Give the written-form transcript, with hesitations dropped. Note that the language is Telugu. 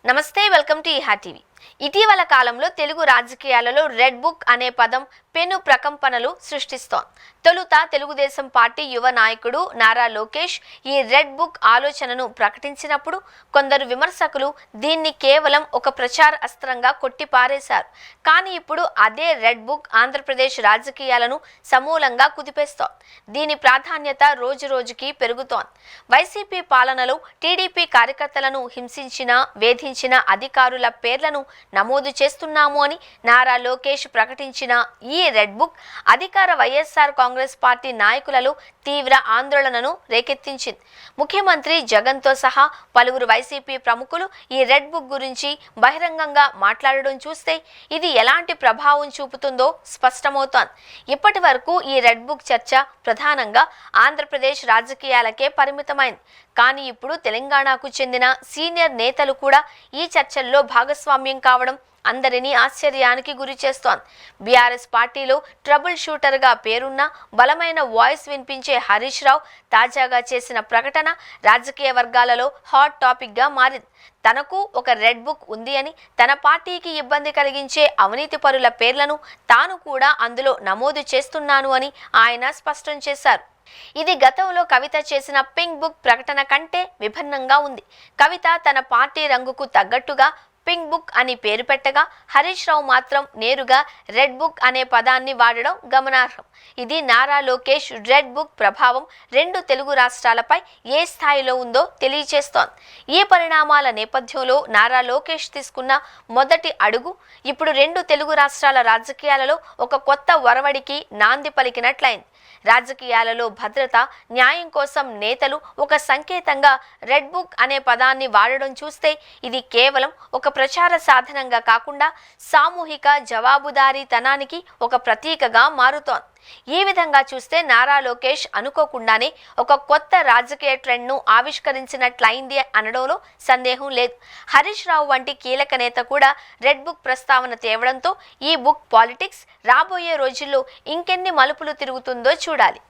నమస్తే, వెల్కమ్ టు ఈహా టీవీ. ఇటీవల కాలంలో తెలుగు రాజకీయాలలో రెడ్ బుక్ అనే పదం పెను ప్రకంపనలు సృష్టిస్తోంది. తొలుత తెలుగుదేశం పార్టీ యువ నాయకుడు నారా లోకేష్ ఈ రెడ్ బుక్ ఆలోచనను ప్రకటించినప్పుడు కొందరు విమర్శకులు దీన్ని కేవలం ఒక ప్రచార అస్త్రంగా కొట్టిపారేశారు. కానీ ఇప్పుడు అదే రెడ్ బుక్ ఆంధ్రప్రదేశ్ రాజకీయాలను సమూలంగా కుదిపేస్తోంది. దీని ప్రాధాన్యత రోజు రోజుకి పెరుగుతోంది. వైసీపీ పాలనలో టీడీపీ కార్యకర్తలను హింసించిన, వేధించిన అధికారుల పేర్లను నమోదు చేస్తున్నాము అని నారా లోకేష్ ప్రకటించిన ఈ రెడ్ బుక్ అధికార వైఎస్ఆర్ కాంగ్రెస్ పార్టీ నాయకులలో తీవ్ర ఆందోళనను రేకెత్తించింది. ముఖ్యమంత్రి జగన్తో సహా పలువురు వైసీపీ ప్రముఖులు ఈ రెడ్ బుక్ గురించి బహిరంగంగా మాట్లాడడం చూస్తే ఇది ఎలాంటి ప్రభావం చూపుతుందో స్పష్టమవుతోంది. ఇప్పటి వరకు ఈ రెడ్ బుక్ చర్చ ప్రధానంగా ఆంధ్రప్రదేశ్ రాజకీయాలకే పరిమితమైంది. కానీ ఇప్పుడు తెలంగాణకు చెందిన సీనియర్ నేతలు కూడా ఈ చర్చల్లో భాగస్వామ్యం కావడం అందరినీ ఆశ్చర్యానికి గురి చేస్తోంది. బీఆర్ఎస్ పార్టీలో ట్రబుల్ షూటర్గా పేరున్న బలమైన వాయిస్ వినిపించే హరీష్ రావు తాజాగా చేసిన ప్రకటన రాజకీయ వర్గాలలో హాట్ టాపిక్గా మారింది. తనకు ఒక రెడ్ బుక్ ఉంది అని, తన పార్టీకి ఇబ్బంది కలిగించే అవినీతి పరుల పేర్లను తాను కూడా అందులో నమోదు చేస్తున్నాను అని ఆయన స్పష్టం చేశారు. ఇది గతంలో కవిత చేసిన పింక్ బుక్ ప్రకటన కంటే విభిన్నంగా ఉంది. కవిత తన పార్టీ రంగుకు తగ్గట్టుగా పింక్ బుక్ అని పేరు పెట్టగా, హరీష్ రావు మాత్రం నేరుగా రెడ్ బుక్ అనే పదాన్ని వాడడం గమనార్హం. ఇది నారా లోకేష్ రెడ్ బుక్ ప్రభావం రెండు తెలుగు రాష్ట్రాలపై ఏ స్థాయిలో ఉందో తెలియచేస్తోంది. ఈ పరిణామాల నేపథ్యంలో నారా లోకేష్ తీసుకున్న మొదటి అడుగు ఇప్పుడు రెండు తెలుగు రాష్ట్రాల రాజకీయాలలో ఒక కొత్త ఒరవడికి నాంది పలికినట్లయింది. రాజకీయాలలో భద్రత, న్యాయం కోసం నేతలు ఒక సంకేతంగా రెడ్ బుక్ అనే పదాన్ని వాడడం చూస్తే ఇది కేవలం ఒక ప్రచార సాధనంగా కాకుండా సామూహిక జవాబుదారీతనానికి ఒక ప్రతీకగా మారుతోంది. ఈ విధంగా చూస్తే నారా లోకేష్ అనుకోకుండానే ఒక కొత్త రాజకీయ ట్రెండ్ను ఆవిష్కరించినట్లయింది అనడంలో సందేహం లేదు. హరీష్ రావు వంటి కీలక నేత కూడా రెడ్ బుక్ ప్రస్తావన తేవడంతో ఈ బుక్ పాలిటిక్స్ రాబోయే రోజుల్లో ఇంకెన్ని మలుపులు తిరుగుతుందో చూడాలి.